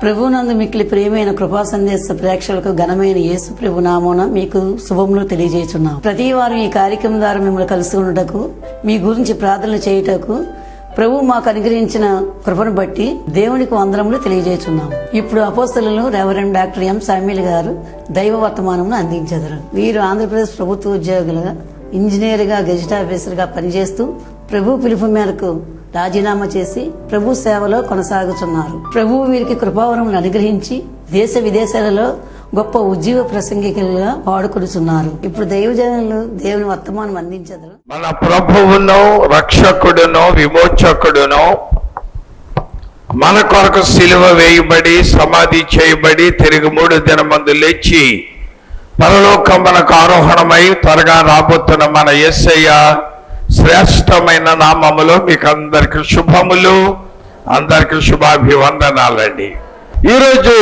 ప్రభువునందు మిక్కిలి ప్రియమైన కృపా సందేశ ప్రేక్షకులకు ఘనమైన యేసు ప్రభు నామమున మీకు శుభములు తెలియజేస్తున్నాం. ప్రతి వారం ఈ కార్యక్రమం ద్వారా మిమ్మల్ని కలుసుకున్నటకు, మీ గురించి ప్రార్థనలు చేయుటకు ప్రభు మాకు అనుగ్రహించిన కృపను బట్టి దేవునికి వందనములు తెలియజేస్తున్నాం. ఇప్పుడు అపోస్తలులు రెవరెండ్ డాక్టర్ ఎం శామ్యూల్ గారు దైవ వర్తమానమును అందించెదరు. వీరు ఆంధ్రప్రదేశ్ ప్రభుత్వ ఉద్యోగులుగా, ఇంజనీర్ గా, గెజిట్ ఆఫీసర్ గా పనిచేస్తూ ప్రభు పిలుపు మేరకు రాజీనామా చేసి ప్రభు సేవలో కొనసాగుతున్నారు. ప్రభువు వీరికి కృపావరములు అనుగ్రహించి దేశ విదేశాలలో గొప్ప ఉజ్జీవ ప్రసంగికులుగా వాడుకొడుతున్నారు. ఇప్పుడు దైవజనులు దేవుని వర్తమానం అందించెదరు. మన ప్రభువును, రక్షకుడును, విమోచకుడును మన కొరకు సిలువ వేయబడి, సమాధి చేయబడి, తిరిగి 3 దినమందు లేచి పరలోకమునకు ఆరోహణమై త్వరగా రాబోతున్న మన యేసయ్య శ్రేష్టమైన నామములో మీకు అందరికి శుభములు, అందరికి శుభాభివందనాలండి. ఈరోజు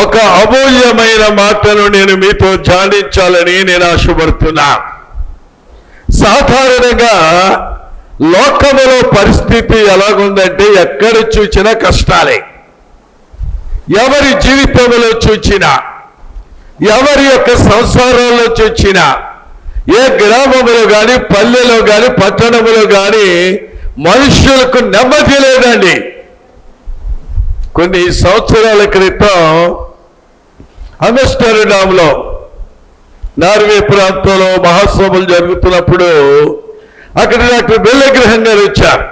ఒక అమూల్యమైన మాటను నేను మీతో ధ్యానించాలని నేను ఆశపడుతున్నా. సాధారణంగా లోకములో పరిస్థితి ఎలాగుందంటే ఎక్కడ చూసినా కష్టాలే. ఎవరి జీవితంలో చూచినా, ఎవరి యొక్క సంసారంలో చూచినా, ఏ గ్రామంలో కానీ, పల్లెలో కానీ, పట్టణంలో కానీ మనుషులకు నెమ్మది లేదండి. కొన్ని సంవత్సరాల క్రితం ఆమ్స్టర్డామ్లో, నార్వే ప్రాంతంలో మహాసభలు జరుగుతున్నప్పుడు అక్కడ డాక్టర్ బెల్లెగ్రహం గారు వచ్చారు.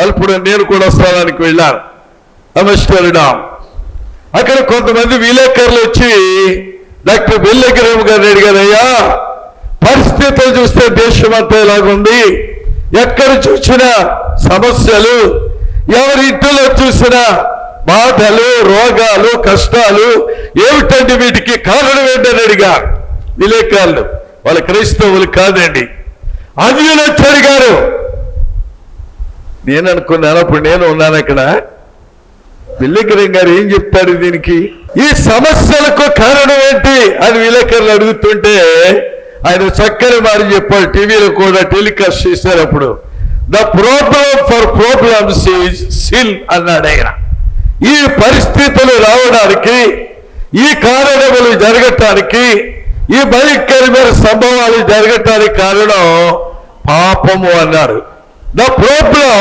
అప్పుడు నేను కూడా స్థలానికి వెళ్ళాను, ఆమ్స్టర్డామ్. అక్కడ కొంతమంది విలేకరులు వచ్చి డాక్టర్ బెల్లెగ్రహం గారిని అడిగారు, అయ్యా పరిస్థితులు చూస్తే దేశం అంతా ఎలాగుంది, ఎక్కడ చూసినా సమస్యలు, ఎవరి ఇంటిలో చూసినా బాధలు, రోగాలు, కష్టాలు, ఏమిటండి వీటికి కారణం ఏంటని అడిగారు విలేకరులు. వాళ్ళ క్రైస్తవులు కాదండి, అన్యులు వచ్చి అడిగారు. నేను అనుకున్నాను, అప్పుడు నేను ఉన్నాను అక్కడ, విలేకరం గారు ఏం చెప్తాడు దీనికి, ఈ సమస్యలకు కారణం ఏంటి అని విలేకరులు అడుగుతుంటే ఆయన చక్కని మాట చెప్పాడు. టీవీలో కూడా టెలికాస్ట్ చేశారు. అప్పుడు the problem for problems is sin అన్నాడు ఆయన. ఈ పరిస్థితులు రావడానికి, ఈ కారణములు జరగటానికి, ఈ భయంకరమైన సంభవాలు జరగటానికి కారణం పాపము అన్నాడు. The problem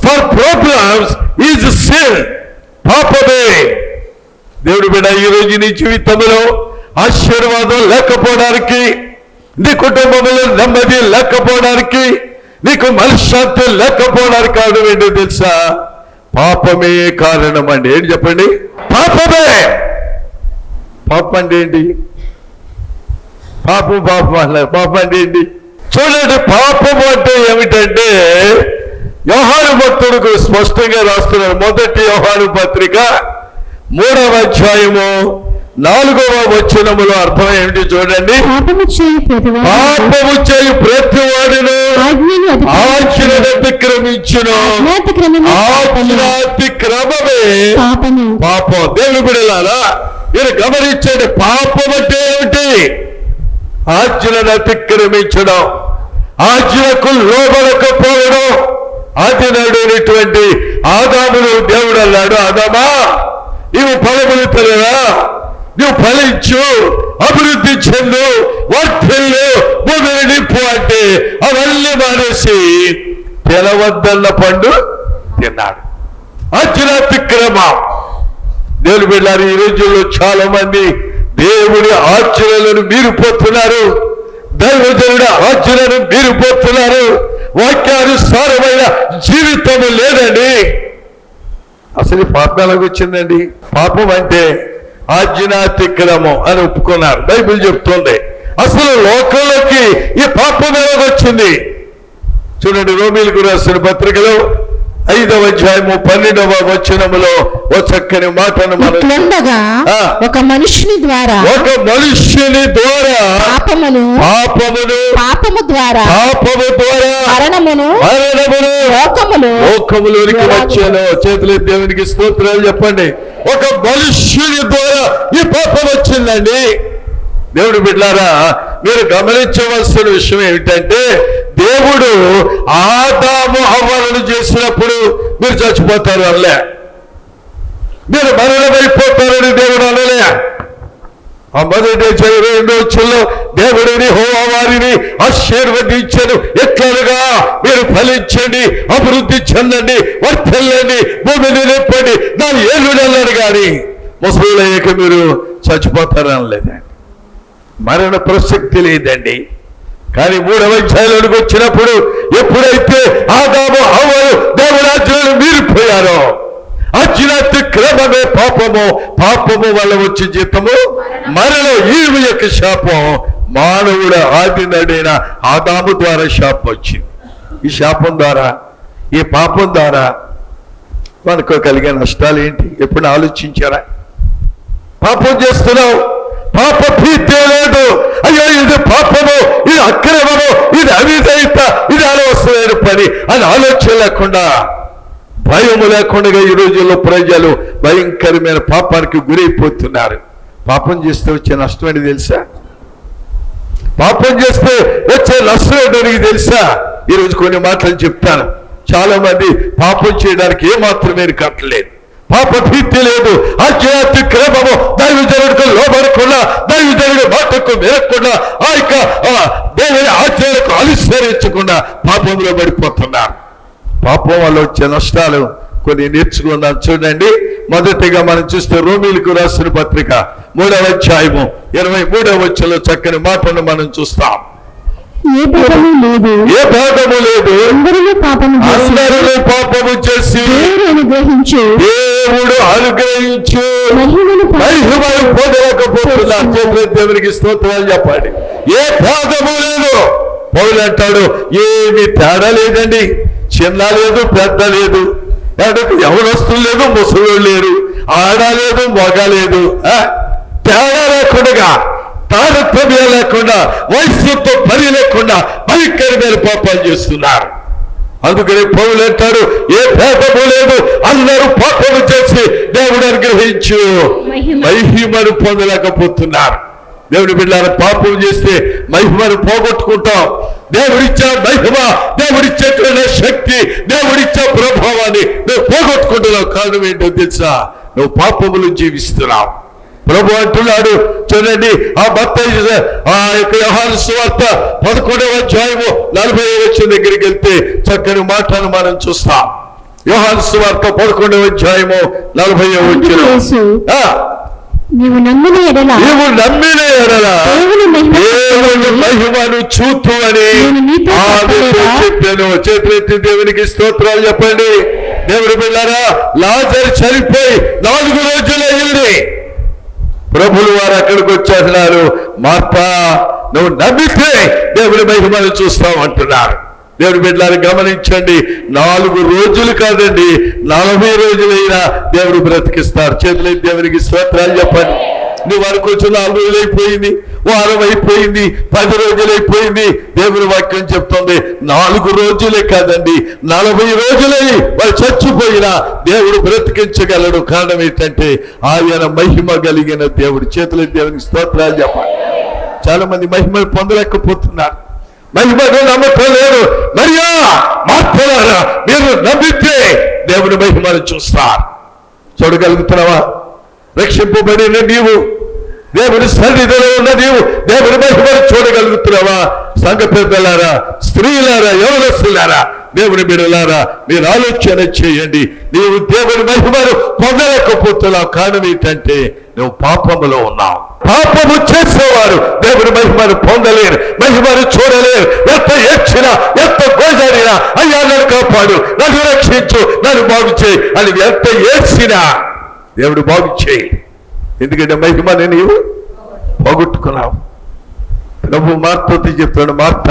for problems is sin, పాపమే. దేవుడు బిడ్డ, ఈరోజు నీ జీవితంలో ఆశీర్వాదం లేకపోవడానికి, నీ కుటుంబంలో నెమ్మది లేకపోవడానికి, నీకు మనశ్శాంతి లేకపోవడానికి కారణం ఏంటో తెలుసా? పాపమే కారణం అండి. ఏంటి చెప్పండి? పాపమే. పాపం అంటే ఏంటి? పాపం అన్నారు. పాపం అంటే ఏంటి? చూడండి, పాపము అంటే ఏమిటంటే యోహాను భక్తుడికి స్పష్టంగా రాస్తున్నారు. మొదటి యోహాను పత్రిక 3వ అధ్యాయము 4వ వచనములో అర్థం ఏమిటి చూడండి. పాపము చేయు ప్రతి వాడును ఆజ్ఞను అతిక్రమించును, ఆజ్ఞాతిక్రమమే పాపం. దేవుని బిడ్డలారా, మీరు గమనించండి, పాపం అంటే ఏమిటి? ఆజ్ఞను అతిక్రమించడం, ఆజ్ఞకు లోబడకపోవడం. ఆది నడునటువంటి ఆదామును దేవుడు అన్నాడు, ఆదామా నీవు ఫలములు తెలియదా, నువ్వు ఫలించు, అభివృద్ధి చెందు, వర్ధిల్లు, భూమిని నింపు అంటే అవన్నీ మానేసి తెలవద్దన్న పండు తిన్నాడు. ఆజ్ఞాతిక్రమం. దేవుని బిడ్డలారా, ఈ రోజుల్లో చాలా మంది దేవుడి ఆజ్ఞలను మీరిపోతున్నారు, దైవజనుడి ఆజ్ఞలను మీరిపోతున్నారు. వాక్యానుసారమైన జీవితం లేదండి. అసలు పాపం ఎలాగొచ్చిందండి? పాపం అంటే ఆజ్ఞాతిక్రమం అని ఒప్పుకున్నారు. బైబిల్ చెప్తుంది. అసలు లోకంలోకి ఈ పాపం ఎలాగొచ్చింది? చూడండి, రోమీయులకు రాసిన పత్రికలో 5వ అధ్యాయము 12వ వచనములో ఓ చక్కని మాటను ఒక మనుష్యుని ద్వారా పాపము ద్వారా లోకములోనికి వచ్చాను. చేతులు దేవునికి స్తోత్రాలు చెప్పండి. ఒక మనుష్యుని ద్వారా ఈ పాపం వచ్చిందండి. దేవుడు బిడ్డలారా, మీరు గమనించవలసిన విషయం ఏమిటంటే, దేవుడు ఆదాము హవ్వలను చేసినప్పుడు మీరు చచ్చిపోతారు అనలే. మీరు మరణమైపోతారని దేవుడు అనలే. ఆ మొదటి 22వ వచనంలో దేవుడిని యెహోవా వారిని ఆశీర్వదించెను ఎట్లనగా మీరు ఫలించండి, అభివృద్ధి చెందండి, వర్ధిల్లండి, భూమిని నింపండి, దాని ఏలుడన్నాడు. కానీ ముసలియ్యాక మీరు చచ్చిపోతారని లేదండి. మరణ ప్రసక్తి లేదండి. కానీ 3వ అధ్యాయంలోకి వచ్చినప్పుడు ఎప్పుడైతే ఆదాము హవ్వలు దేవుడి ఆజ్ఞలను మీరిపోయారో, అత్యున్నత పాపము, పాపము వల్ల వచ్చే జీతము మరణం. ఈవి యొక్క శాపం మానవుడు ఆది నడైన ఆదాము ద్వారా శాపం వచ్చింది. ఈ శాపం ద్వారా, ఈ పాపం ద్వారా మనకు కలిగే నష్టాలు ఏంటి? ఎప్పుడు ఆలోచించారా? పాపం చేస్తున్నావు, పాప భీతే లేదు. అయ్యో ఇది పాపము, ఇది అక్రమము, ఇది అవిధేయత, ఇది అనవసరమైన పని అని ఆలోచన లేకుండా, భయము లేకుండా ఈ రోజుల్లో ప్రజలు భయంకరమైన పాపానికి గురైపోతున్నారు. పాపం చేస్తే వచ్చే నష్టం ఏంటి తెలుసా? పాపం చేస్తే వచ్చే నష్టం ఏంటో తెలుసా? ఈరోజు కొన్ని మాటలు చెప్తాను. చాలా మంది పాపం చేయడానికి ఏమాత్రమే కట్టలేదు, పాప భీతి లేదు, ఆధ్యాత్మిక క్రమము, దైవజనుడికి లోబడకుండా, దైవజనుడి మాటకు మెరకుండా, ఆ యొక్క దేవుని ఆజ్ఞలకు అనుసరించకుండా పాపంలో పడిపోతున్నారు. పాపం వల్ల వచ్చే నష్టాలు కొన్ని నేర్చుకుందాం. చూడండి, మొదటిగా మనం చూస్తే రోమీలకు రాసిన పత్రిక 3వ అధ్యాయము 23వ వచనంలో చక్కని మాటను మనం చూస్తాం. ఏ భేదము లేదు, ఏ భేదము లేదు, అందరిలో పాపము చేసి దేవుడు అనుగ్రహించు మహిమను పొందలేకపోతున్నారు. దేవునికి స్తోత్రాలు చెప్పండి. ఏ భేదము లేదు. పౌలు అంటాడు, ఏమి తేడా లేదండి. చిన్న లేదు, పెద్ద లేదు, ఎవరొస్తులు లేదు, ముసలు లేరు, ఆడ లేదు, మగ లేదు, తేడా లేకుండా, తారతమ్యం లేకుండా, వయస్సుతో పని లేకుండా భయంకరమైన పాపాలు చేస్తున్నారు. అందుకని పౌలు అంటాడు, ఏ భేదము లేదు, అందరూ పాపము చేసి దేవుడు అనుగ్రహించు మహిమను పొందలేకపోతున్నారు. దేవుడి బిడ్డలారా, పాపం చేస్తే మహిమను పోగొట్టుకుంటాం. దేవుడిచ్చే మహిమ, దేవుడిచ్చేటువంటి శక్తి, దేవుడిచ్చే ప్రభావాన్ని నువ్వు పోగొట్టుకుంటున్నావు. కారణం ఏంటో తెలుసా? నువ్వు పాపములు జీవిస్తున్నావు. ప్రభు అంటున్నాడు, చూడండి, ఆ మత్తయి ఆ యొక్క యోహాను సువార్త 11వ అధ్యాయము 40వ వచనం దగ్గరికి వెళ్తే చక్కని మాటను మనం చూస్తాం. యోహాను సువార్త 11వ అధ్యాయము 40వ వచనం. నీవు నమ్మిన ఎడల దేవుని మహిమను చూతు అని చెప్పాను. చేతులెత్తి దేవునికి స్తోత్రాలు చెప్పండి. దేవుడి బిడ్డలారా, లాజరు చనిపోయి 4 రోజులు అయింది. ప్రభులు వారు అక్కడికి వచ్చేస్తున్నారు. మార్తా, నువ్వు నమ్మితే దేవుడి మహిమను చూస్తావు అంటున్నారు. దేవుడి బిడ్డలారా, గమనించండి, 4 రోజులు కాదండి, 40 రోజులైనా దేవుడు బ్రతికిస్తారు. చేతులై దేవునికి స్తోత్రాలు చెప్పండి. నువ్వు అనుకోవచ్చు 4 రోజులు అయిపోయింది, వారం అయిపోయింది, 10 రోజులు అయిపోయింది. దేవుని వాక్యం చెప్తుంది 4 రోజులే కాదండి, 40 రోజులై వాళ్ళు చచ్చిపోయినా దేవుడు బ్రతికించగలడు. కారణం ఏంటంటే ఆయన మహిమ కలిగిన దేవుడు. చేతులై దేవునికి స్తోత్రాలు చెప్పండి. చాలా మంది మహిమను పొందలేకపోతున్నారు, మహిమను నమ్మకం లేదు. మరియా, మార్తలారా, మీరు నమ్మితే దేవుని మహిమను చూస్తారు. చూడగలుగుతున్నావా? రక్షింపబడిన నీవు, దేవుని సన్నిధిలో ఉన్న నీవు దేవుని మహిమను చూడగలుగుతున్నావా? సంఘ పెద్దలారా, స్త్రీలారా, యవనస్తులారా, దేవుని బిడ్డలారా, మీరు ఆలోచన చేయండి. నీవు దేవుని మహిమను పొందలేకపోతున్నావు. కారణం ఏంటంటే నువ్వు పాపములో ఉన్నావు. పాపము చేసేవారు దేవుని మహిమను పొందలేరు, మహిమను చూడలేరు. ఎంత ఏడ్చినా, ఎంత గోజాడినా, అయ్యా నన్ను కాపాడు, నన్ను రక్షించు, నన్ను బాగు చేయి అని ఎంత ఏడ్చినా దేవుడు బాగు చేయి. ఎందుకంటే మహిమని నీవు పోగొట్టుకున్నావు. ప్రభు మార్తతో చెప్తాడు, మార్త,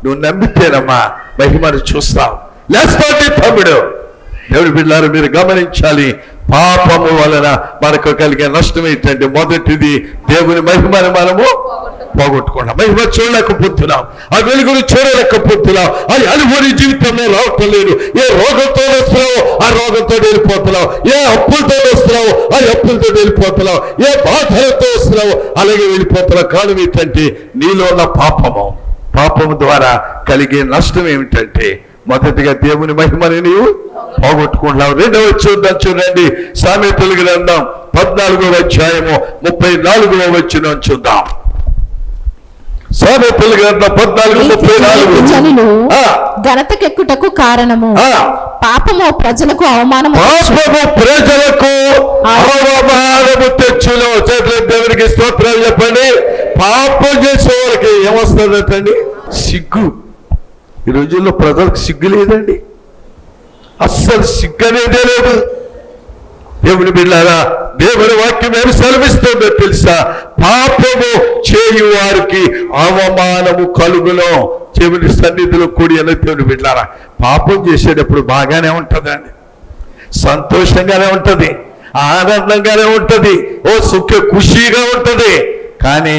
నువ్వు నమ్మితేనమ్మా మహిమను చూస్తావు. లేస్తాండి తమ్ముడు. దేవుడి బిడ్డలారా, మీరు గమనించాలి, పాపము వలన మనకు కలిగే నష్టం ఏంటంటే మొదటిది దేవుని మహిమను మనము పోగొట్టుకున్నాం. మహిమ చూడలేకపోతున్నాం, ఆ వెలుగును చూడలేకపోతున్నాం. అది అనుభూతి జీవితంలో రావటం లేదు. ఏ రోగంతో వస్తున్నావు ఆ రోగంతో వెళ్ళిపోతున్నావు, ఏ అప్పులతో వస్తున్నావు ఆ అప్పులతో వెళ్ళిపోతున్నావు, ఏ బాధలతో వస్తున్నావు అలాగే వెళ్ళిపోతున్నావు. కారణం ఏంటంటే నీలో ఉన్న పాపము ద్వారా కలిగే నష్టం ఏమిటంటే మొదటిగా దేవుని మహిమని నీవు పోగొట్టుకుంటున్నావు. రెండవ చూడండి, సామెతల గ్రంథం 14వ అధ్యాయము 34వ వచనం చూద్దాం. సామెతల గ్రంథం 14:34. ఘనతకెక్కుటకు కారణము పాపము ప్రజలకు అవమానము తెచ్చును. దేవునికి స్తోత్రాలు చెప్పండి. పాపం చేసే వాళ్ళకి ఏమొస్తుందటండి? సిగ్గు. ఈ రోజుల్లో ప్రజలకు సిగ్గు లేదండి, అస్సలు సిగ్గు అనేదే లేదు. దేవుని బిడ్డలారా, దేవుని వాక్యం ఏమి సెలవిస్తుందో తెలుసా? పాపము చేయు వారికి అవమానము కలుగును. దేవుని సన్నిధిలో కూడి అన్న దేవుని బిడ్డలారా, పాపం చేసేటప్పుడు బాగానే ఉంటుందండి, సంతోషంగానే ఉంటది, ఆనందంగానే ఉంటది, ఓ ఖుషిగా ఉంటది. కానీ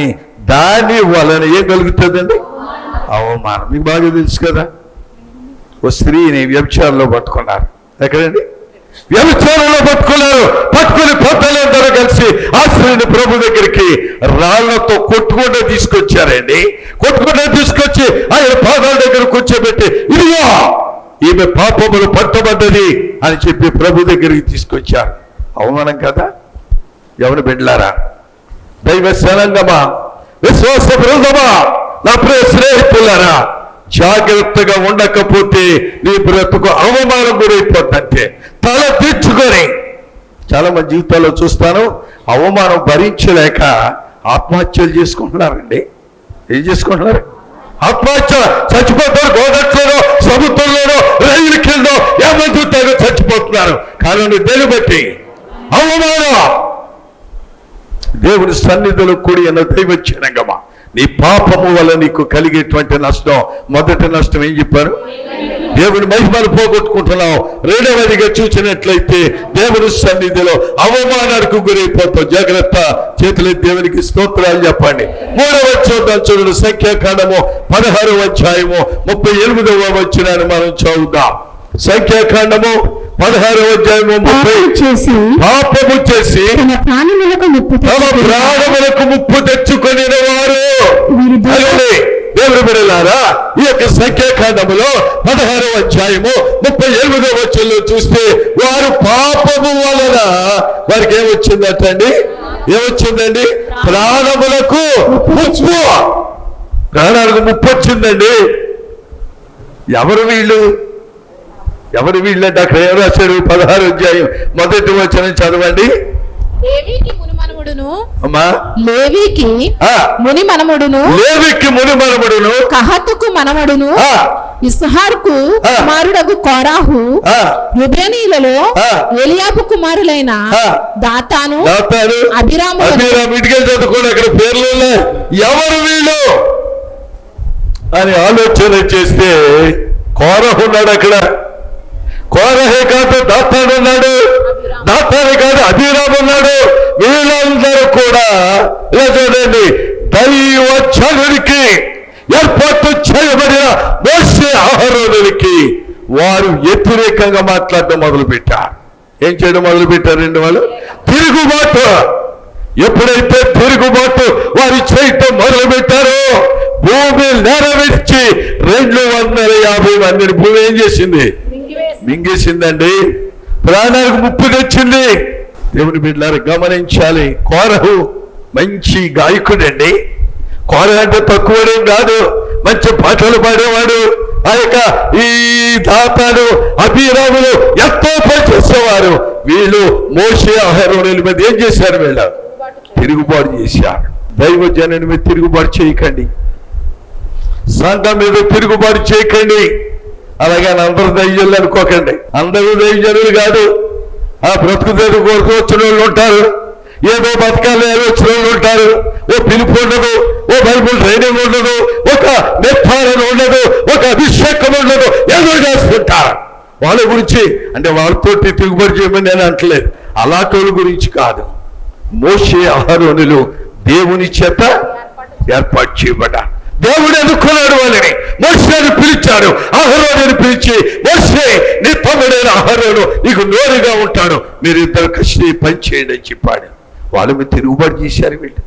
దాని వలన ఏం కలుగుతుందండి? అవమానం. మీకు బాగా తెలుసు కదా, ఓ స్త్రీని వ్యభిచారంలో పట్టుకున్నారు. ఎక్కడండి? వ్యభిచారంలో పట్టుకున్నారు. పట్టుకుని పెద్దలందరూ కలిసి ఆ స్త్రీని ప్రభు దగ్గరికి రాళ్లతో కొట్టుకుంటూ తీసుకొచ్చారండి. కొట్టుకుంటూ తీసుకొచ్చి ఆయన పాదాల దగ్గర కూర్చోబెట్టి, ఇదిగో ఈమె పాపములు పట్టబడ్డది అని చెప్పి ప్రభు దగ్గరికి తీసుకొచ్చారు. అవమానం కదా? ఎవరు బిడ్డలారా, దైవ సనంగమా, విశ్వాస బృందమా, నా ప్రియ స్నేహితులారా, జాగ్రత్తగా ఉండకపోతే నీ బ్రతుకు అవమానం గురైపోతుందంటే తల తెచ్చుకొని. చాలా మంది జీవితాల్లో చూస్తాను, అవమానం భరించలేక ఆత్మహత్యలు చేసుకుంటున్నారండి. ఏం చేసుకుంటున్నారు? ఆత్మహత్య. చచ్చిపోతారు. గోదట్లోనో, సముద్రంలోనో, రైలు కింద ఏమంటారో చచ్చిపోతున్నారు. కారణం దేని బట్టి? అవమానం. దేవుని సన్నిధిలో కూడి అన్న దైవ జనాంగమా, నీ పాపము వల్ల నీకు కలిగేటువంటి నష్టం, మొదటి నష్టం ఏం చెప్పారు? దేవుని మహిమను పోగొట్టుకుంటున్నావు. రెండవదిగా చూసినట్లయితే దేవుని సన్నిధిలో అవమానానికి గురైపోతావు. జాగ్రత్త. చేతులు దేవునికి స్తోత్రాలు చెప్పండి. మూడవ చూద్దాం, చూడండి. సంఖ్యాకాండము 16వ అధ్యాయము 38వ వచనాన్ని మనం చదువుదాం. సంఖ్యాకాండము 16వ అధ్యాయము 30. పాపము చేసి తమ ప్రాణములకు ముప్పు తెచ్చుకొని వారు. దేవుని బిడ్డలారా, ఈ యొక్క సంఖ్యాకాండములో 16వ అధ్యాయము 38వ వచనంలో చూస్తే వారు పాపము వలన వారికి ఏమొచ్చిందటండి? ఏమొచ్చిందండి? ప్రాణములకు ముప్పు. ప్రాణాలకు ముప్పు వచ్చిందండి. ఎవరు వీళ్ళు? ఎవరు వీళ్ళంటే అక్కడ ఎవరు రాశారు? 16వ అధ్యాయం 1వ వచనం చదవండి. లేవీకి ముని మనముడును, అమ్మా, లేవీకి ముని మనముడును, లేవీకి ముని మనముడును, కహాతుకు మనవడును, ఇస్హారుకు కుమారుడగు కోరాహు, రుబేనీయులలో ఎలియాబు కుమారులైన దాతాను, అబీరాము. ఇటుకే చదువుకోండి, అక్కడ పేర్లు ఉన్నాయి. ఎవరు వీళ్ళు అని ఆలోచన చేస్తే కోరహు ఉన్నాడు అక్కడ. కోరహే కాదు దాతాను ఉన్నాడు, దాతాను కాదు అబీరాము ఉన్నాడు. వీళ్ళందరూ కూడా ఇలా చూడండి, దైవ జనుడికి ఏర్పాటు చేయబడిన మోషే అహరోనులకి వారు వ్యతిరేకంగా మాట్లాడడం మొదలుపెట్టారు. ఏం చేయడం మొదలుపెట్టారండి వాళ్ళు? తిరుగుబాటు. ఎప్పుడైతే తిరుగుబాటు వారు చేయటం మొదలుపెట్టారో భూమి నెరవేర్చి 250 మందిని భూమి ఏం చేసింది? మింగేసిందండి. ప్రాణాలకు ముప్పు తెచ్చింది. దేవుని బిడ్డలారా గమనించాలి. కోరహు మంచి గాయకుడండి. కోరహు అంటే తక్కువడేం కాదు, మంచి పాటలు పాడేవాడు. ఆ యొక్క ఈ దాతాను, అబీరాములు ఎంతో పని చేసేవారు. వీళ్ళు మోషే అహరోనుల మీద ఏం చేశారు? వీళ్ళు తిరుగుబాటు చేశారు. దైవ జనుని మీద తిరుగుబాటు చేయకండి, సంఘం మీద తిరుగుబాటు చేయకండి. అలాగే అందరూ దైవజనులు అనుకోకండి. అందరూ దైవజనులు కాదు. ఆ బ్రతుకు తెరుగు కొరకు వచ్చిన వాళ్ళు ఉంటారు, ఏదో బతకాలి వచ్చిన వాళ్ళు ఉంటారు. ఓ పిలుపు ఉండదు, ఓ బైబుల్ ట్రైనింగ్ ఉండదు, ఒక నిర్ధారణ ఉండదు, ఒక అభిషేకం ఉండదు, ఏదో చేస్తుంటారు. వాళ్ళ గురించి అంటే వాళ్ళతో తిరుగుబాటు చేయమని నేను అంటలేదు, అలాంటి గురించి కాదు. మోషే అహరోనులు దేవుని చేత ఏర్పాటు చేయబడ్డారు. దేవుడు ఎన్నుకున్నాడు వాళ్ళని. మోషేని పిలిచాడు, అహరోనుని పిలిచి, మోషే నీ తమ్ముడైన అహరోను నీకు నోరుగా ఉంటాడు, మీరు ఇద్దరు కలిసి పని చేయండి అని చెప్పాడు. వాళ్ళు మీరు తిరుగుబాటు చేశారు. వీళ్ళు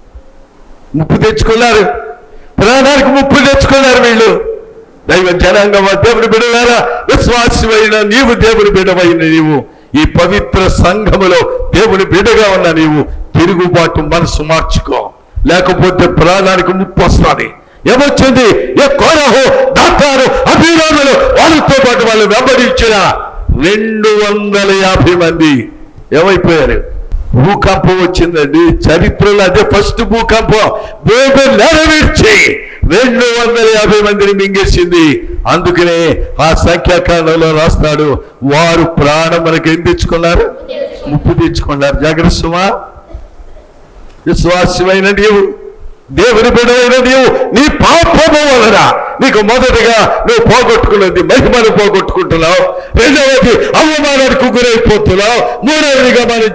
ముప్పు తెచ్చుకున్నారు, ప్రాణానికి ముప్పు తెచ్చుకున్నారు. వీళ్ళు దైవ జనాంగం, దేవుని బిడ్డలారా, విశ్వాసమైన నీవు, దేవుని బిడ్డమైన నీవు, ఈ పవిత్ర సంఘములో దేవుని బిడ్డగా ఉన్న నీవు తిరుగుబాటు మనసు మార్చుకో, లేకపోతే ప్రాణానికి ముప్పు వస్తుంది. ఏమొచ్చింది? ఏ కోరహు, దాతారు, అభిరాములు, వాళ్ళతో పాటు వాళ్ళు వెంబడించిన 250 మంది ఏమైపోయారు? భూకంపం వచ్చిందండి. చరిత్రలో అదే ఫస్ట్ భూకంపం. భూమి నెరవేర్చి 250 మందిని మింగేసింది. అందుకనే ఆ సంఖ్యాకాండంలో రాస్తాడు, వారు ప్రాణం మనకి ఏం తెచ్చుకున్నారు? ముప్పు తెచ్చుకున్నారు. జాగ్రత్త సుమా. విశ్వాసమైన నీవు, దేవుని బిడ్డమైన నీవు, నీ పాపము వలన నీకు మొదటిగా నువ్వు పోగొట్టుకున్నది మహిమను పోగొట్టుకుంటున్నావు, రెండవది అవమానానికి గురైపోతున్నావు, మూడవదిగా మనం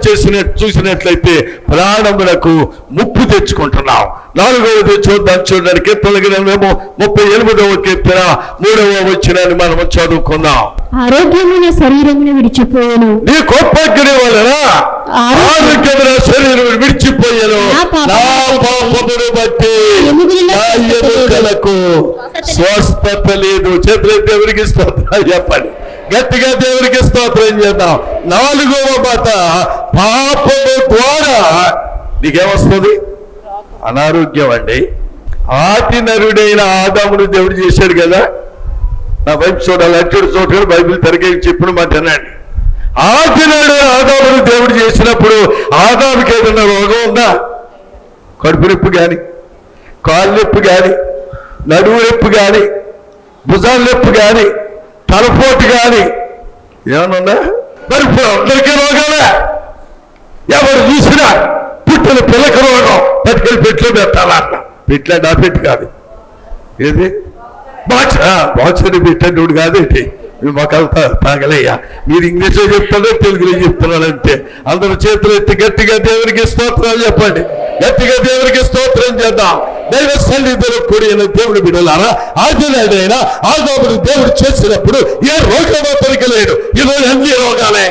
చూసినట్లయితే ప్రాణములకు ముప్పు తెచ్చుకుంటున్నావు. 4వది చూద్దాం, చూడడానికి కీర్తన గ్రంథము 38వ కీర్తన 3వ వచనాన్ని మనము చదువుకుందాం. ఆరోగ్యమైన శరీరమును విడిచిపోయాను, నీ కోపగ్ని వలన ఆరోగ్యమైన శరీరం విడిచిపోయాను, నా పాపమును బట్టి నా ఎముకలకు స్వస్థత లేదు. చేతులు దేవునికి స్తోత్రం చెప్పండి, గట్టిగా దేవునికి స్తోత్రం చేద్దాం. 4వ మాట, పాపము ద్వారా నీకేమొస్తుంది? అనారోగ్యం అండి. ఆది నరుడైన ఆదామును దేవుడు చేశాడు కదా. నా వైపు చూడాలి, అచ్చుడు చూడాలి, బైబిల్ తరగే చెప్పిన మాట అనండి. ఆది నరుడైన ఆదామును దేవుడు చేసినప్పుడు ఆదాముకి ఏదైనా రోగం ఉందా? కడుపు నొప్పి కానీ, కాళ్ళు నొప్పి కానీ, నడువు నొప్పి కానీ, భుజాల నొప్పి కానీ, తలపోటు కానీ ఏమన్నా ఉందా? మరి ఇప్పుడు అందరికీ రోగాలే. ఎవరు చూసినా పుట్టిన పిల్లకి రోగం, పట్టుకెళ్ళి పెట్లో పెట్టాలన్న. పెట్లా నా పెట్టి కాదు, ఏది బాక్సని పెట్టేటోడు కాదేంటి? మీ మొక్కలు తాగలేయ్యా. మీరు ఇంగ్లీష్లో చెప్తారో తెలుగులో చెప్తున్నారు అంతే. అందరూ చేతులు ఎత్తి గట్టిగా దేవునికి స్తోత్రాలు చెప్పండి, గట్టిగా దేవునికి స్తోత్రం చేద్దాం. దైవ సన్నిధిలో కూడిన దేవుని బిడ్డలారా, ఆదినాడైనా ఆదామును దేవుడు చేసినప్పుడు ఏ రోగమో తొలగలేడు. ఈరోజు అన్ని రోగాలే,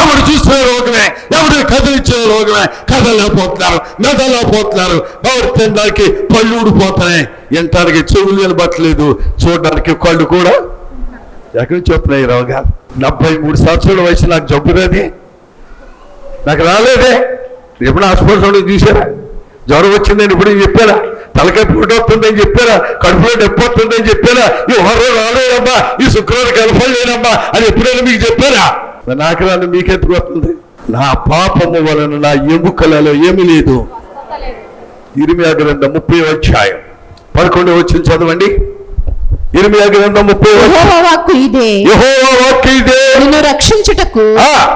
ఎవరు చూసిన రోగమే, ఎవరు కదిలించిన రోగమే. కదలేకపోతున్నారు, మెదలేకపోతున్నారు, ఎవరు తినడానికి పళ్ళు ఊడిపోతున్నాయి, వినటానికి చెవులు నిలబట్టలేదు, చూడడానికి కళ్ళు కూడా ఎక్కడి చెప్తున్నాయి రోగాలు. 73 సంవత్సరాల వయసు నాకు జబ్బునది, నాకు రాలేదే. ఎప్పుడు హాస్పిటల్ చూసారా? జ్వరం వచ్చిందని ఇప్పుడు చెప్పారా? తలకాయ పూట వస్తుందని చెప్పారా? కడుపులో నొప్పి వస్తుందని చెప్పారా? ఈ వారం రాలేదమ్మా, ఈ శుక్రవారం కలపలేనమ్మా అని ఎప్పుడైనా మీకు చెప్పారా? నాకు రాను, మీకెందుకు వస్తుంది? నా పాపము వలన నా ఎముకలలో ఏమీ లేదు. ఇర్మియా గ్రంథం 30వ అధ్యాయం 11వ వచనం చదవండి. ఇర్మియా గ్రంథం 30వ యెహోవా వాక్కు ఇదే, యెహోవా వాక్కు ఇదే, నిన్ను రక్షించుటకు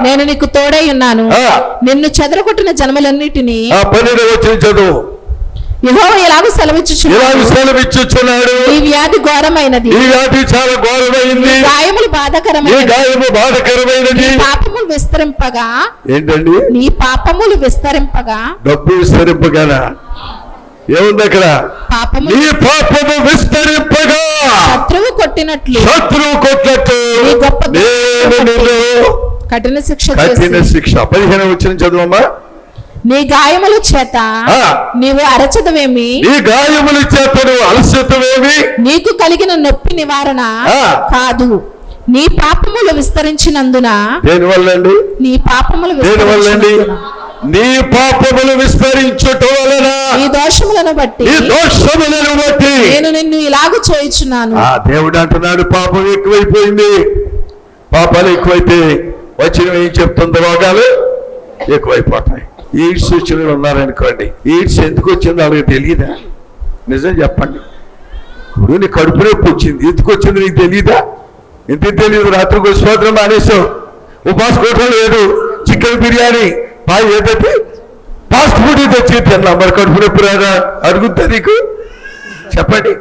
నేను నీకు తోడై ఉన్నాను, నిన్ను చెదరగొట్టిన జనములన్నిటినీ. 12వ వచనం చదువు. యెహోవా ఎలాగూ సెలవిచ్చుచున్నాడు, ఈ వ్యాధి ఘోరమైనది, ఈ వ్యాధి చాలా ఘోరమైంది, గాయములు బాధకరమైనది, గాయము బాధకరమైనది. పాపములు విస్తరింపగా. ఏంటండి? నీ పాపములు విస్తరింపగా. డబ్బు విస్తరింపగానా? ఏముంది అక్కడ? నీ పాపము విస్తరింపగా, శత్రువు కొట్టినట్లు కఠిన శిక్ష. 15వ వచనం చదువమ్మా. నీ గాయముల చేత నీవు అరచదవేమి, నీ గాయముల చేత నువ్వు అలసటవేమి, నీకు కలిగిన నొప్పి నివారణ కాదు, నీ పాపములు విస్తరించినందున. దేనివల్లండి? నీ పాపములు దేనివల్లండి? నీ పాపములు విస్తరించుట వలన, నీ దోషములను బట్టి, నేను నిన్ను ఇలాగూ చేయుచున్నాను. దేవుడు అంటున్నాడు, పాపం ఎక్కువైపోయింది. పాపాలు ఎక్కువైతే వచ్చిన ఏం చెప్తుంది? రోగాలు ఎక్కువైపోతాయి. ఎయిడ్స్ వచ్చిన ఉన్నారనుకోండి, ఎయిడ్స్ ఎందుకు వచ్చిందో వాళ్ళకి తెలియదా? నిజం చెప్పండి. ఇప్పుడు నీ కడుపు నొప్పి వచ్చింది, ఎందుకు వచ్చింది నీకు తెలియదా? ఎందుకు తెలియదు? రాత్రికి స్తోత్రం మానేసావు, ఉపాస కోటం లేదు, చికెన్ బిర్యానీ ఏదైతే ఫాస్ట్ ఫుడ్ తెచ్చి తిన్నా, మరి కడుపు నొప్పి రాగా అడుగుతా నీకు? చెప్పండి.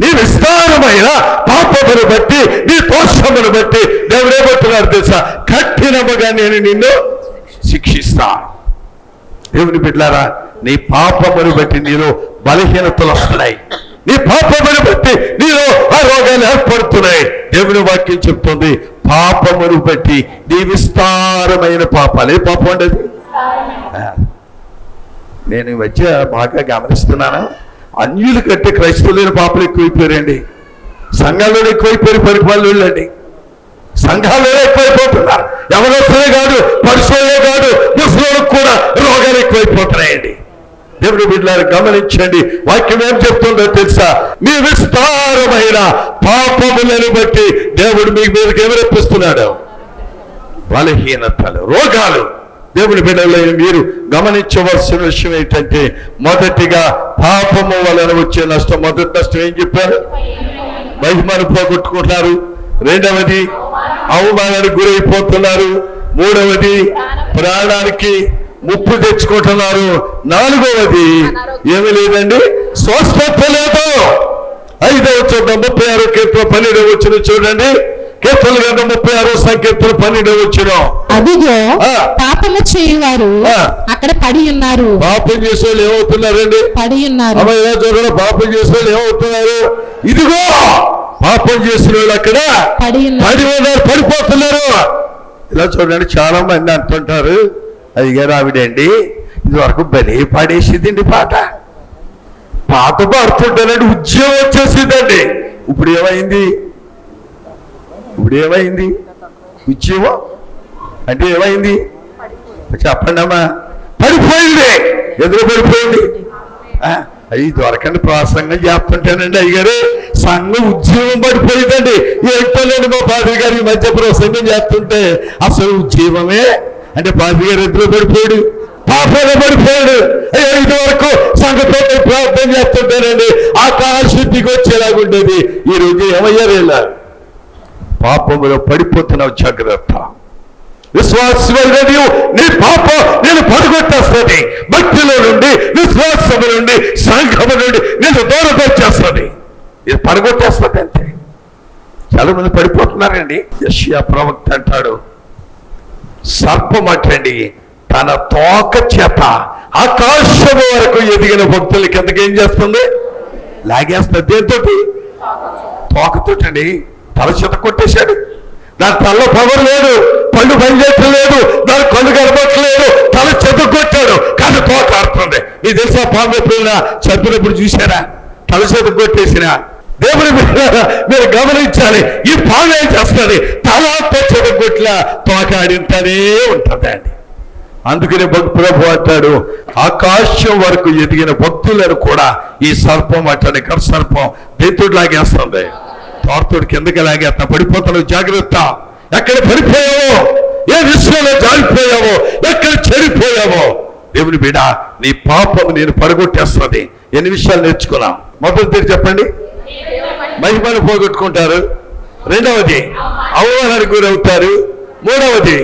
నీ విస్తారమైన పాపమును బట్టి, నీ దోషమును బట్టి దేవుడు ఏమంటున్నారు తెలుసా? కఠినముగా నేను నిన్ను శిక్షిస్తా. దేవుని బిడ్డలారా, నీ పాపమును బట్టి నీలో బలహీనతలు వస్తున్నాయి, నీ పాపమును బట్టి నీలో ఆ రోగాలు ఏర్పడుతున్నాయి. దేవుని వాక్యం చెప్తుంది, పాపమును బట్టి నీ విస్తారమైన పాపాలే. పాపం ఉండదు. నేను ఈ మధ్య బాగా గమనిస్తున్నాను, అన్యుల కంటే క్రైస్తవులైన పాపలు ఎక్కువైపోయారండి. సంఘాల్లో ఎక్కువైపోయి పరిపాలన అండి, సంఘాల్లో ఎక్కువైపోతున్నారు. ఎవరొస్తలే కాదు, పరుశులే కాదు, ముసలోళ్ళకు కూడా రోగాలు ఎక్కువైపోతున్నాయండి. దేవుడి బిడ్డలారా గమనించండి, వాక్యం ఏం చెప్తుందో తెలుసా? మీ విస్తారమైన పాపములను బట్టి దేవుడు మీ మీదకి ఎవరెప్పిస్తున్నాడు? బలహీనతలు, రోగాలు. దేవుని బిడ్డలైన మీరు గమనించవలసిన విషయం ఏంటంటే, మొదటిగా పాపము వలన వచ్చే నష్టం. మొదటి నష్టం ఏం చెప్పారు? మహిమను పోగొట్టుకుంటున్నారు. రెండవది అవమానానికి గురైపోతున్నారు. మూడవది ప్రాణానికి ముప్పు తెచ్చుకుంటున్నారు. నాలుగవది ఏమీ లేదండి, స్వస్థత లేదు. 5వ చూద్దాం, 36 కీర్తన 12వ వచనం చూడండి. కీర్తనల గ్రంథం 36వ సంకీర్తన 12వ వచనం. అదిగో పాపము చేయువారు అక్కడ పడి ఉన్నారు. పాపం చేసే వాళ్ళు ఏమవుతున్నారండి? పడి ఉన్నారు. చూడండి, పాపం చేసే వాళ్ళు ఏమవుతున్నారు? ఇదిగో పాపం చేసిన వాళ్ళు అక్కడ పడి ఉన్నారు, పడిపోతున్నారు. ఇలా చూడండి, చాలా మంది అంటుంటారు, అది గారు ఆవిడండి ఇది వరకు బలి పాడేసిందండి, పాట పాడుతుంటానండి, ఉద్యోగం వచ్చేసిందండి. ఇప్పుడు ఏమైంది? ఉద్యోగం అంటే ఏమైంది చెప్పండి అమ్మా? పడిపోయింది. ఎదురు పడిపోయింది. అది దొరకండి ప్రసంగం చేస్తుంటానండి అయ్యగారు, సంఘం ఉద్యోగం పడిపోయిందండి. ఏంటోలేండి, మా పాది గారు ఈ మధ్య ప్రసంగం చేస్తుంటే అసలు ఉద్యోగమే అంటే పాది గారు ఎదురు పడిపోయాడు, పాపంలో పడిపోయాడు. అయ్యో ఇది వరకు సంఘంతో ప్రార్థన చేస్తుంటానండి, ఆకాశుద్ధికి వచ్చేలాగుండేది. ఈ రోజు ఏమయ్యారు? వెళ్ళారు పాపంలో పడిపోతున్నావు, జాగ్రత్త. విశ్వాసమైన నీ పాపం నేను పడగొట్టేస్తుంది. భక్తిలో నుండి, విశ్వాసము నుండి, సంఘము నుండి నేను దూరపరిచేస్తుంది. ఇది పడగొట్టేస్తుంది అంతే. చాలా మంది పడిపోతున్నారండి. యెషయా ప్రవక్త అంటాడు, సర్పం అటండి తన తోక చేత ఆకాశము వరకు ఎదిగిన భక్తుల కిందకి ఏం చేస్తుంది? లాగేస్తుంది. దేంతోటి? తోకతోటండి. తల చేత కొట్టేశాడు. దాని తలలో పవర్ లేదు, పళ్ళు పనిచేయట్లేదు, దాని కళ్ళు కనబట్టలేదు, తల చెత్త కొట్టాడు కానీ తోక ఆడుతుంది. ఇది తెలుసా? పాము ఎప్పుడైనా చంపినప్పుడు చూశారా? తల చేత కొట్టేసిన దేవుని మీరు గమనించాలి. ఈ పాము ఏం చేస్తుంది? తల చెత్త కొట్ల తోక ఆడింతనే ఉంటుందండి. అందుకనే ప్రభు అంటాడు, ఆకాశం వరకు ఎదిగిన భక్తులను కూడా ఈ సర్పం అంటాడు, కర సర్పం దేతుడు లాగేస్తుంది. తోటతోటి కిందకి లాగేస్తా. పడిపోతావు, జాగ్రత్త. ఎక్కడ పడిపోయావో, ఏ విషయంలో జారిపోయావో, ఎక్కడ చెడిపోయావో, దేవుని బిడ్డ నీ పాపం నేను పడగొట్టేస్తుంది. ఎన్ని విషయాలు నేర్చుకున్నాం? మొదటిది చెప్పండి, మహిమను పోగొట్టుకుంటారు. రెండవది అవమానానికి గురవుతారు. మూడవది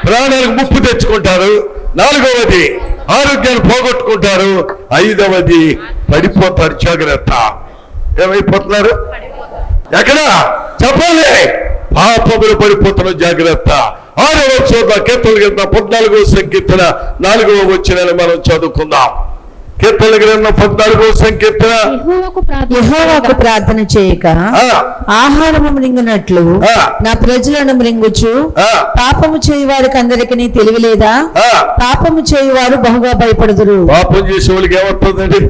ప్రాణాలకు ముప్పు తెచ్చుకుంటారు. నాలుగవది ఆరోగ్యాన్ని పోగొట్టుకుంటారు. ఐదవది పడిపోతారు. జాగ్రత్త. ఏమైపోతున్నారు? ఎక్కడ చెప్పాలి? పాపములు పడిపోతున్న జాగ్రత్త. 6వ వచనం కీర్తనల గ్రంథం 14వ సంకీర్తన 4వ వచనాన్ని మనం చదువుకుందాం. కీర్తనల గ్రంథం 14వ సంకీర్తన. యెహోవాకు ప్రార్థన చేయక ఆహారము మృంగునట్లు నా ప్రజలను మృంగుచు పాపము చేయువారికి అందరికీ తెలివిలేదా? పాపము చేయువారు బహుగా భయపడుదురు. పాపం చేసే వాళ్ళకి ఏమవుతుందండి?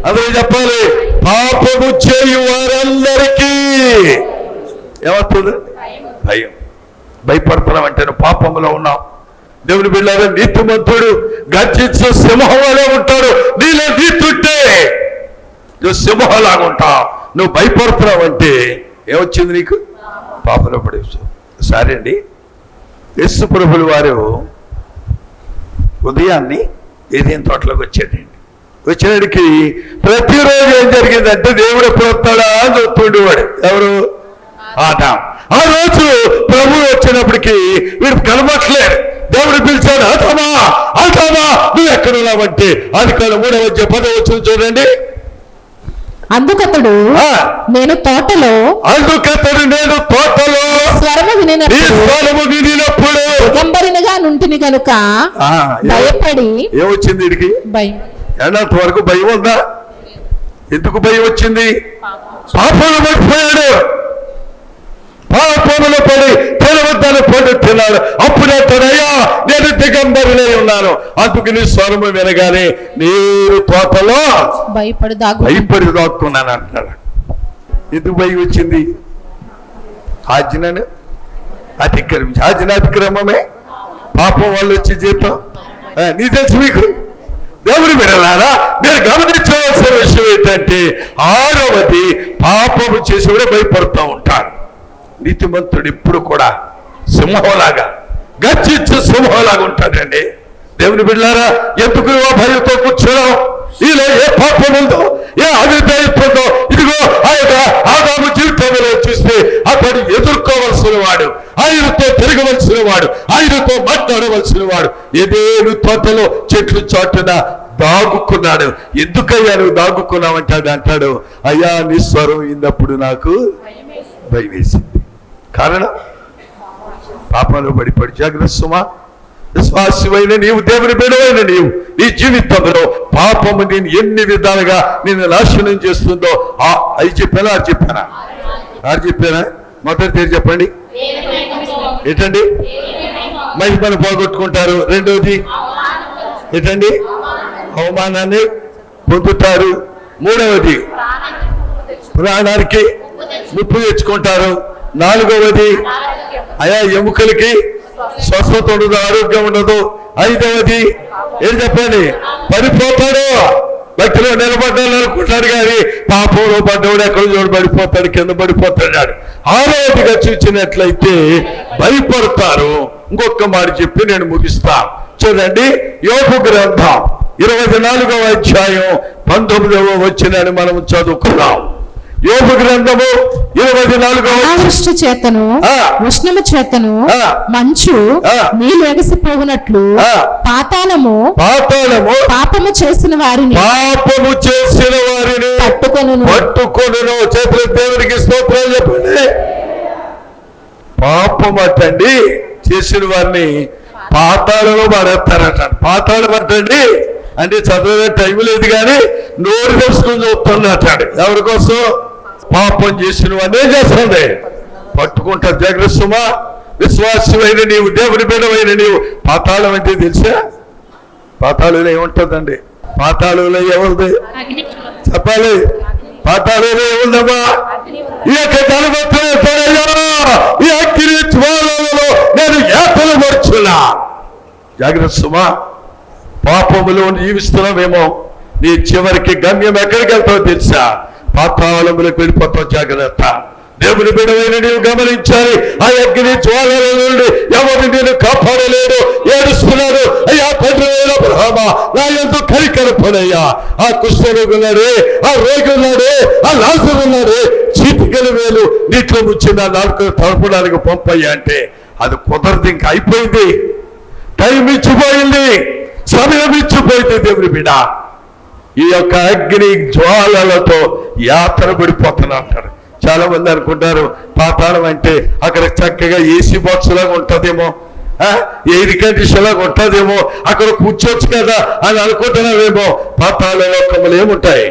అందరూ చెప్పాలి. పాపము చేయు వారందరికీ ఏమవుతుంది? భయం. భయపడుతున్నాం అంటే పాపంలో ఉన్నాం. దేవుని బిడ్డలారా, నీతిమంతుడు గర్జించే సింహం వలె ఉంటాడు. నీలో నీతుంటే నువ్వు సింహంలాగా ఉంటావు. నువ్వు భయపడుతున్నావు అంటే ఏమొచ్చింది నీకు? పాపంలో పడేసావు. సరే అండి, యేసు ప్రభుల వారు ఉదయాన్ని ఏదైనా తోటలోకి వచ్చాడండి. వచ్చినడికి ప్రతిరోజు ఏం జరిగిందంటే, దేవుడు ఎప్పుడు వస్తాడా అని చూస్తుండేవాడు. ఎవరు? ఆదాం. ఆ రోజు ప్రభు వచ్చినప్పటికీ వీడు కనబట్టలేదు. దేవుడు పిలిచాడు, ఆదామా ఆదామా నువ్వు ఎక్కడున్నావంటే, అది కాదు 3వ అధ్యాయం 10వ వచనం చూడండి. అందుకతడు నేను తోటలో స్వరము వినినప్పుడు దిగంబరినిగా నుంటిని కనుక భయపడి. ఏమొచ్చింది వీడికి? భయం. ఏనాటి వరకు భయం ఉందా? ఎందుకు భయం వచ్చింది? పాపంలో పడిపోయాడు. పాపములో పడి తెలవద్దని పడి తిన్నాడు. అప్పుడే తనయ్యా నేను దిగంబరులై ఉన్నాను, అందుకు నీ స్వరము వినగానే నేను తోటలో భయపడి దాక్కున్నాను అంటున్నాడు. ఎందుకు భయం వచ్చింది? ఆజ్ఞను అతిక్రమించి, ఆజ్ఞ అతిక్రమమే పాపం వల్ల వచ్చే జీతం. నీ తెలుసు మీకు దేవుని బిడ్డలారా, మీరు గమనించవలసిన విషయం ఏంటంటే 6వది పాపము చేసి కూడా భయపడుతూ ఉంటారు. నీతిమంతుడు ఎప్పుడు కూడా సింహంలాగా, గర్జించే సింహంలాగా ఉంటాడండి. దేవుని బిడ్డలారా, ఎందుకు ఆ భయంతో కూర్చోడం? ఈలో ఏ పాపం ఉందో, ఏ అవిధేయత ఉందో, ఇదిగో ఆదాము జీవితంలో చూస్తే అతడు ఎదుర్కోవలసిన వాడు, ఆయనతో తిరగవలసిన వాడు, ఆయనతో మాట్లాడవలసిన వాడు. ఏదేను తోటలో చెట్లు చాటున దాగుకున్నాడు. ఎందుకయ్యా నువ్వు దాగుకున్నావంటాడు? అంటాడు, అయ్యా నీ స్వరం విన్నప్పుడు నాకు భయం వేసింది. కారణం పాపంలో పడిపడి. జాగ్రత్త సుమా, విశ్వాసమైన నీవు, దేవుని బిడ్డవైన నీవు, నీ జీవితంలో పాపము నేను ఎన్ని విధాలుగా నిన్ను నాశనం చేస్తుందో అది చెప్పానా? అది చెప్పానా? అది చెప్పానా? మొదటి తీరు చెప్పండి. ఏంటండి? మహిమను పోగొట్టుకుంటారు. రెండవది ఏంటండి? అవమానాన్ని పొందుతారు. మూడవది ప్రాణానికి ముప్పు తెచ్చుకుంటారు. 4వది అయా ఎముకలకి స్వస్థత ఉండదు, ఆరోగ్యం ఉండదు. 5వది ఏం చెప్పండి? పడిపోతాడు. భక్తిలో నిలబడ్డాడు అనుకుంటాడు కానీ పాపంలో పడ్డవాడు ఎక్కడ చోటు పడిపోతాడు, కింద పడిపోతాడు. 6వదిగా చూసినట్లయితే భయపడతారు. ఇంకొక మాట చెప్పి నేను ముగిస్తాను. చూడండి, యోబు గ్రంథం 24వ అధ్యాయం 19వ వచనాన్ని మనం చదువుకున్నాం. యోబు గ్రంథము 24వ అనావృష్టి చేతను, ఉష్ణము చేతను, మంచు నీళ్ళు ఎగసిపోవునట్లు పాతాళము పాపము చేసిన వారిని పట్టుకొనును. చేతులు దేవునికి స్తోత్రాలు చెప్పండి. పాపం అట్టండి చేసిన వారిని పాతాళంలో పడేస్తారట. పాతాళం అట్టండి అంటే చదవే టైం లేదు కానీ నోరు తెలుసుకుని చూస్తున్నట్టాడు. ఎవరి కోసం? పాపం చేసిన వాడిని ఏం చేస్తుంది? పట్టుకుంటారు. జాగ్రత్త సుమా, విశ్వాసమైన నీవు, దేవుని బిడ్డమైన నీవు. పాతాళం అంటే తెలుసా? పాతాళంలో ఏముంటుందండి? పాతాళంలో ఏముంది చెప్పాలి? పాతాళంలో ఏముందమ్మా? ఈ యొక్క ఈ అగ్ని జ్వాలలో నేను యాతన పరుచున్నా. జాగ్రత్త సుమా, పాపములో జీవిస్తున్నామేమో, నీ చివరికి గమ్యం ఎక్కడికి వెళ్తావో తెలుసా? పాతాళములకు వెళ్ళిపోతావు. జాగ్రత్త. దేవుని బిడ్డవైన నీవు గమనించాలి. ఆ అగ్ని జ్వాలల నుండి ఎవరు నేను కాపాడలేడు. ఏడుస్తున్నాడు, అయ్యా తండ్రి అబ్రహామా, నా యందు కనికరపడయ్యా. ఆ కుష్ఠరోగి ఉన్నాడే, ఆ రోగి ఉన్నాడే, ఆ లాజరు ఉన్నాడే, చీటికల వేలు నీటిలో ముచ్చి నా నాలుగు తడపడానికి పంపయ్యా అంటే అది కుదరదు. ఇంకా అయిపోయింది, టైం ఇచ్చిపోయింది, సమయం ఇచ్చిపోయింది. దేవుని బిడ్డ, ఈ యొక్క అగ్ని జ్వాలలతో యాత్ర పడిపోతున్నా అంటారు. చాలా మంది అనుకుంటారు పాతాళం అంటే అక్కడ చక్కగా ఏసీ బాక్స్ లాగా ఉంటుందేమో, ఎయిర్ కండిషన్ లాగా ఉంటుందేమో, అక్కడ కూర్చోవచ్చు కదా అని అనుకుంటున్నావేమో. పాతాళ లోకములు ఏముంటాయి?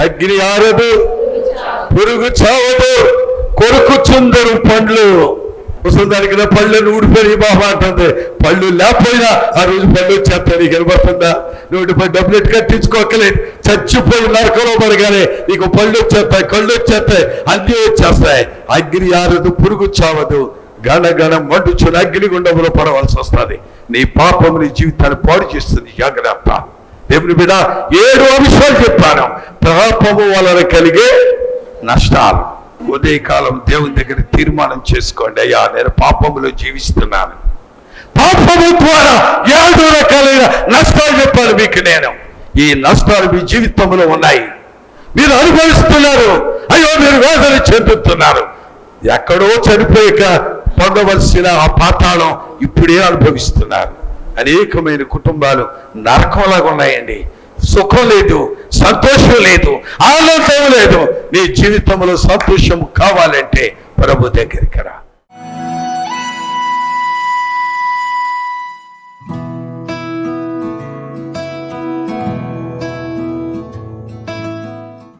అగ్ని ఆరదు, పురుగు చావదు, కొరుకు చుందరు పండ్లు. ముసలిదానికి పళ్ళను ఊడిపోయి బాబా అంటుంది. పళ్ళు లేకపోయినా ఆ రోజు పళ్ళు వచ్చేస్తాయి. నీకు కనబడుతుందా? నువ్వు డబ్బులు ఎట్టు కట్టించుకోకలేదు. చచ్చిపోయి నరకంలో పడగానే నీకు పళ్ళు వచ్చేస్తాయి, కళ్ళు వచ్చేస్తాయి, అన్నీ వచ్చేస్తాయి. అగ్ని ఆరదు, పురుగు చావదు, గణగణ మండుచున్న అగ్నిగుండంలో పడవలసి వస్తుంది. నీ పాపం నీ జీవితాన్ని పాడు చేస్తుంది. జాగ్రత్త. దేవుని బిడ్డ, 7 అంశాలు చెప్పాను. పాపము వలన కలిగే నష్టాలు. ఉదయకాలం దేవుని దగ్గర తీర్మానం చేసుకోండి, అయ్యా నేను పాపములో జీవిస్తున్నాను. పాపము ద్వారా 7 రకాలైన నష్టాలు చెప్పాను మీకు నేను. ఈ నష్టాలు మీ జీవితంలో ఉన్నాయి, మీరు అనుభవిస్తున్నారు. అయ్యో మీరు వేదన చెందుతున్నారు. ఎక్కడో చనిపోయాక పొందవలసిన ఆ పాతాళం ఇప్పుడే అనుభవిస్తున్నారు. అనేకమైన కుటుంబాలు నరకంలాగా ఉన్నాయండి. సుఖం లేదు, సంతోషం లేదు, ఆనందం లేదు. నీ జీవితంలో సంతోషం కావాలంటే ప్రభు దగ్గరికి రా.